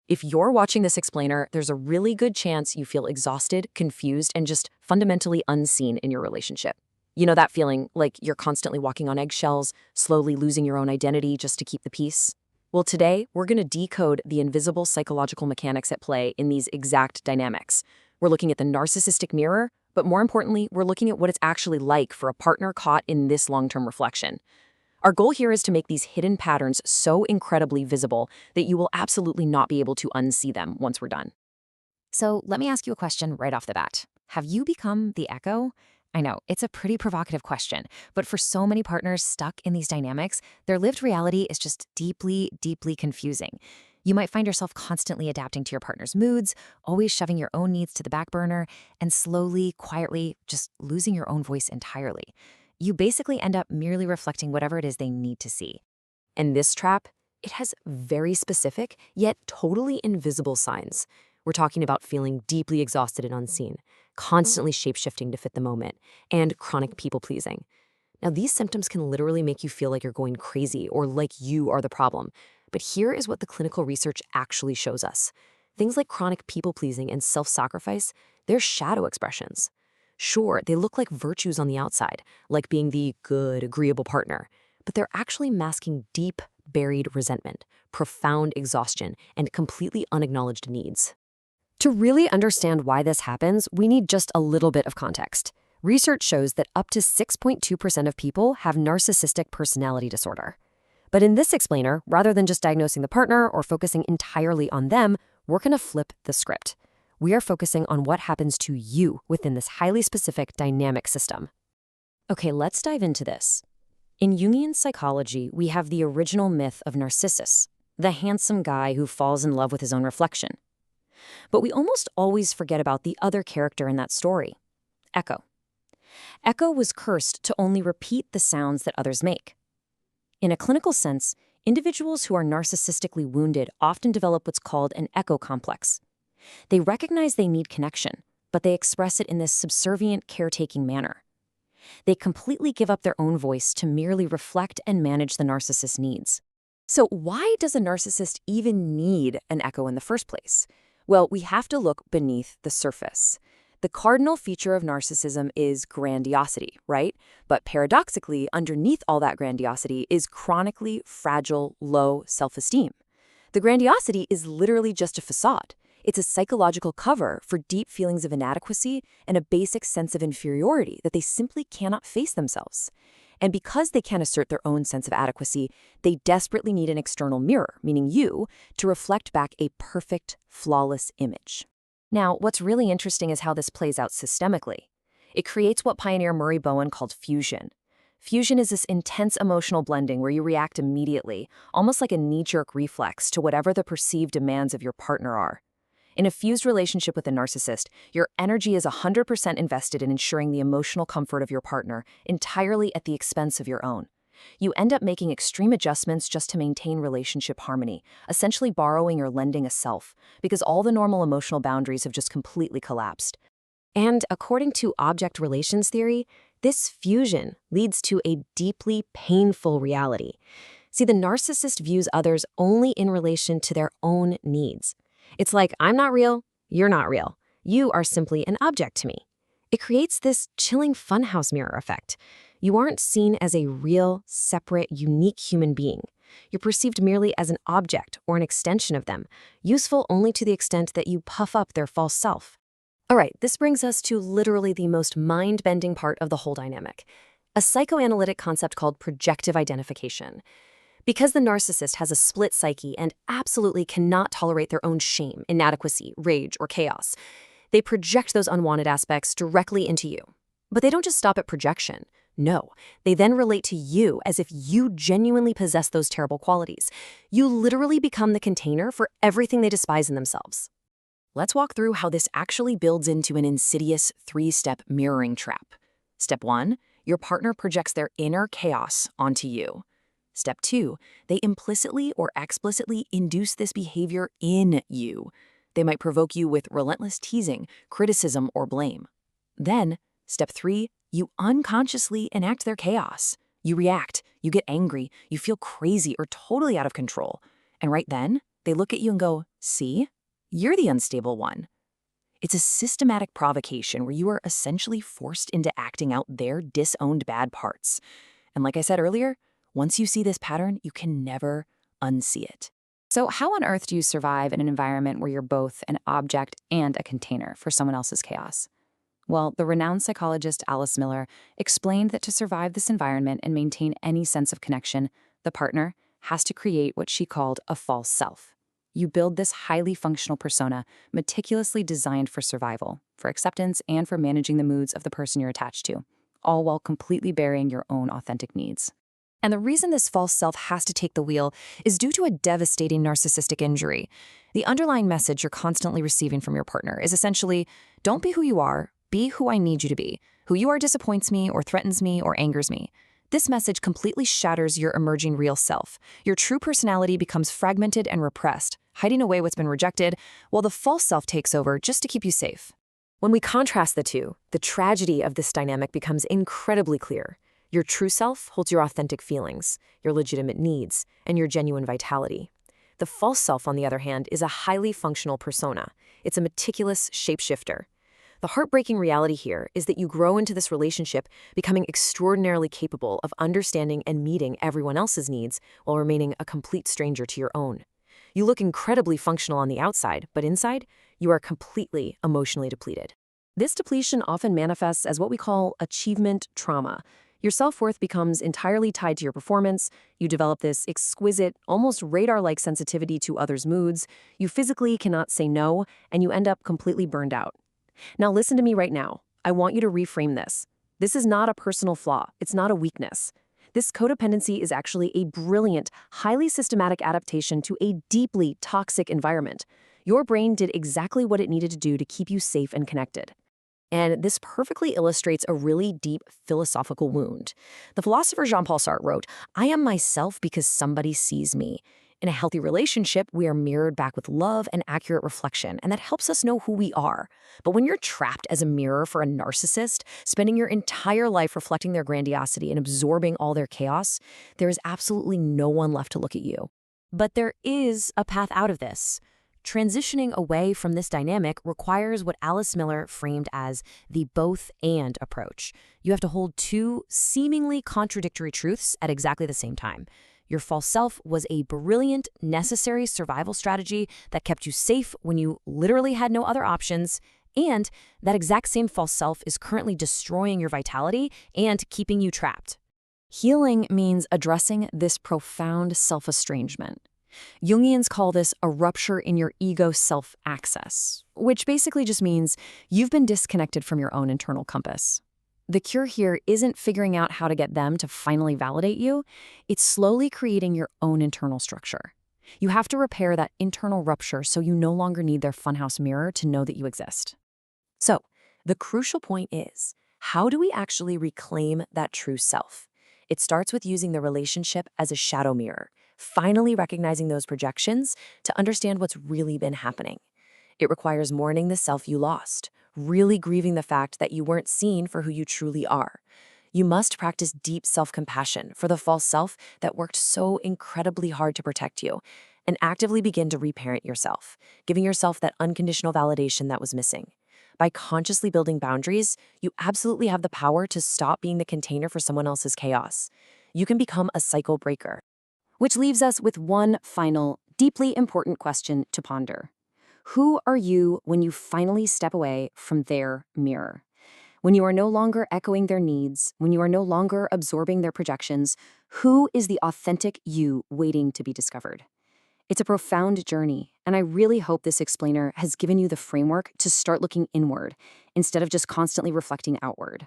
If you're watching this explainer, there's a really good chance you feel exhausted, confused, and just fundamentally unseen in your relationship. You know that feeling like you're constantly walking on eggshells, slowly losing your own identity just to keep the peace? Well, today, we're going to decode the invisible psychological mechanics at play in these exact dynamics. We're looking at the narcissistic mirror, but more importantly, we're looking at what it's actually like for a partner caught in this long-term reflection. Our goal here is to make these hidden patterns so incredibly visible that you will absolutely not be able to unsee them once we're done. So let me ask you a question right off the bat. Have you become the echo? I know, it's a pretty provocative question, but for so many partners stuck in these dynamics, their lived reality is just deeply, deeply confusing. You might find yourself constantly adapting to your partner's moods, always shoving your own needs to the back burner, and slowly, quietly, just losing your own voice entirely. You basically end up merely reflecting whatever it is they need to see. And this trap, it has very specific, yet totally invisible signs. We're talking about feeling deeply exhausted and unseen, constantly shape-shifting to fit the moment, and chronic people-pleasing. Now, these symptoms can literally make you feel like you're going crazy or like you are the problem. But here is what the clinical research actually shows us. Things like chronic people-pleasing and self-sacrifice, they're shadow expressions. Sure, they look like virtues on the outside, like being the good, agreeable partner, but they're actually masking deep, buried resentment, profound exhaustion, and completely unacknowledged needs. To really understand why this happens, we need just a little bit of context. Research shows that up to 6.2% of people have narcissistic personality disorder. But in this explainer, rather than just diagnosing the partner or focusing entirely on them, we're going to flip the script. We are focusing on what happens to you within this highly specific dynamic system. Okay, let's dive into this. In Jungian psychology, we have the original myth of Narcissus, the handsome guy who falls in love with his own reflection. But we almost always forget about the other character in that story, Echo. Echo was cursed to only repeat the sounds that others make. In a clinical sense, individuals who are narcissistically wounded often develop what's called an echo complex. They recognize they need connection, but they express it in this subservient, caretaking manner. They completely give up their own voice to merely reflect and manage the narcissist's needs. So why does a narcissist even need an echo in the first place? Well, we have to look beneath the surface. The cardinal feature of narcissism is grandiosity, right? But paradoxically, underneath all that grandiosity is chronically fragile, low self-esteem. The grandiosity is literally just a facade. It's a psychological cover for deep feelings of inadequacy and a basic sense of inferiority that they simply cannot face themselves. And because they can't assert their own sense of adequacy, they desperately need an external mirror, meaning you, to reflect back a perfect, flawless image. Now, what's really interesting is how this plays out systemically. It creates what pioneer Murray Bowen called fusion. Fusion is this intense emotional blending where you react immediately, almost like a knee-jerk reflex to whatever the perceived demands of your partner are. In a fused relationship with a narcissist, your energy is 100% invested in ensuring the emotional comfort of your partner, entirely at the expense of your own. You end up making extreme adjustments just to maintain relationship harmony, essentially borrowing or lending a self, because all the normal emotional boundaries have just completely collapsed. And according to object relations theory, this fusion leads to a deeply painful reality. See, the narcissist views others only in relation to their own needs. It's like, I'm not real, you're not real. You are simply an object to me. It creates this chilling funhouse mirror effect. You aren't seen as a real, separate, unique human being. You're perceived merely as an object or an extension of them, useful only to the extent that you puff up their false self. All right, this brings us to literally the most mind-bending part of the whole dynamic, a psychoanalytic concept called projective identification. Because the narcissist has a split psyche and absolutely cannot tolerate their own shame, inadequacy, rage, or chaos, they project those unwanted aspects directly into you. But they don't just stop at projection. No, they then relate to you as if you genuinely possess those terrible qualities. You literally become the container for everything they despise in themselves. Let's walk through how this actually builds into an insidious 3-step mirroring trap. Step 1, your partner projects their inner chaos onto you. Step 2, they implicitly or explicitly induce this behavior in you. They might provoke you with relentless teasing, criticism, or blame. Then, Step 3, you unconsciously enact their chaos. You react, you get angry, you feel crazy or totally out of control. And right then, They look at you and go, see, you're the unstable one. It's a systematic provocation where you are essentially forced into acting out their disowned bad parts. And like I said earlier, once you see this pattern, you can never unsee it. So how on earth do you survive in an environment where you're both an object and a container for someone else's chaos? Well, the renowned psychologist Alice Miller explained that to survive this environment and maintain any sense of connection, the partner has to create what she called a false self. You build this highly functional persona, meticulously designed for survival, for acceptance, and for managing the moods of the person you're attached to, all while completely burying your own authentic needs. And the reason this false self has to take the wheel is due to a devastating narcissistic injury. The underlying message you're constantly receiving from your partner is essentially, don't be who you are, be who I need you to be. Who you are disappoints me or threatens me or angers me. This message completely shatters your emerging real self. Your true personality becomes fragmented and repressed, hiding away what's been rejected, while the false self takes over just to keep you safe. When we contrast the two, the tragedy of this dynamic becomes incredibly clear. Your true self holds your authentic feelings, your legitimate needs, and your genuine vitality. The false self, on the other hand, is a highly functional persona. It's a meticulous shapeshifter. The heartbreaking reality here is that you grow into this relationship becoming extraordinarily capable of understanding and meeting everyone else's needs while remaining a complete stranger to your own. You look incredibly functional on the outside, but inside, you are completely emotionally depleted. This depletion often manifests as what we call achievement trauma. Your self-worth becomes entirely tied to your performance. You develop this exquisite, almost radar-like sensitivity to others' moods. You physically cannot say no, and you end up completely burned out. Now listen to me right now. I want you to reframe this. This is not a personal flaw. It's not a weakness. This codependency is actually a brilliant, highly systematic adaptation to a deeply toxic environment. Your brain did exactly what it needed to do to keep you safe and connected. And this perfectly illustrates a really deep philosophical wound. The philosopher Jean-Paul Sartre wrote, "I am myself because somebody sees me." In a healthy relationship, we are mirrored back with love and accurate reflection, and that helps us know who we are. But when you're trapped as a mirror for a narcissist, spending your entire life reflecting their grandiosity and absorbing all their chaos, there is absolutely no one left to look at you. But there is a path out of this. Transitioning away from this dynamic requires what Alice Miller framed as the both-and approach. You have to hold two seemingly contradictory truths at exactly the same time. Your false self was a brilliant, necessary survival strategy that kept you safe when you literally had no other options, and that exact same false self is currently destroying your vitality and keeping you trapped. Healing means addressing this profound self-estrangement. Jungians call this a rupture in your ego self-access, which basically just means you've been disconnected from your own internal compass. The cure here isn't figuring out how to get them to finally validate you. It's slowly creating your own internal structure. You have to repair that internal rupture so you no longer need their funhouse mirror to know that you exist. So, the crucial point is, how do we actually reclaim that true self? It starts with using the relationship as a shadow mirror, finally recognizing those projections to understand what's really been happening. It requires mourning the self you lost, really grieving the fact that you weren't seen for who you truly are. You must practice deep self-compassion for the false self that worked so incredibly hard to protect you, and actively begin to reparent yourself, giving yourself that unconditional validation that was missing. By consciously building boundaries, you absolutely have the power to stop being the container for someone else's chaos. You can become a cycle breaker. Which leaves us with one final, deeply important question to ponder. Who are you when you finally step away from their mirror? When you are no longer echoing their needs, when you are no longer absorbing their projections, who is the authentic you waiting to be discovered? It's a profound journey, and I really hope this explainer has given you the framework to start looking inward instead of just constantly reflecting outward.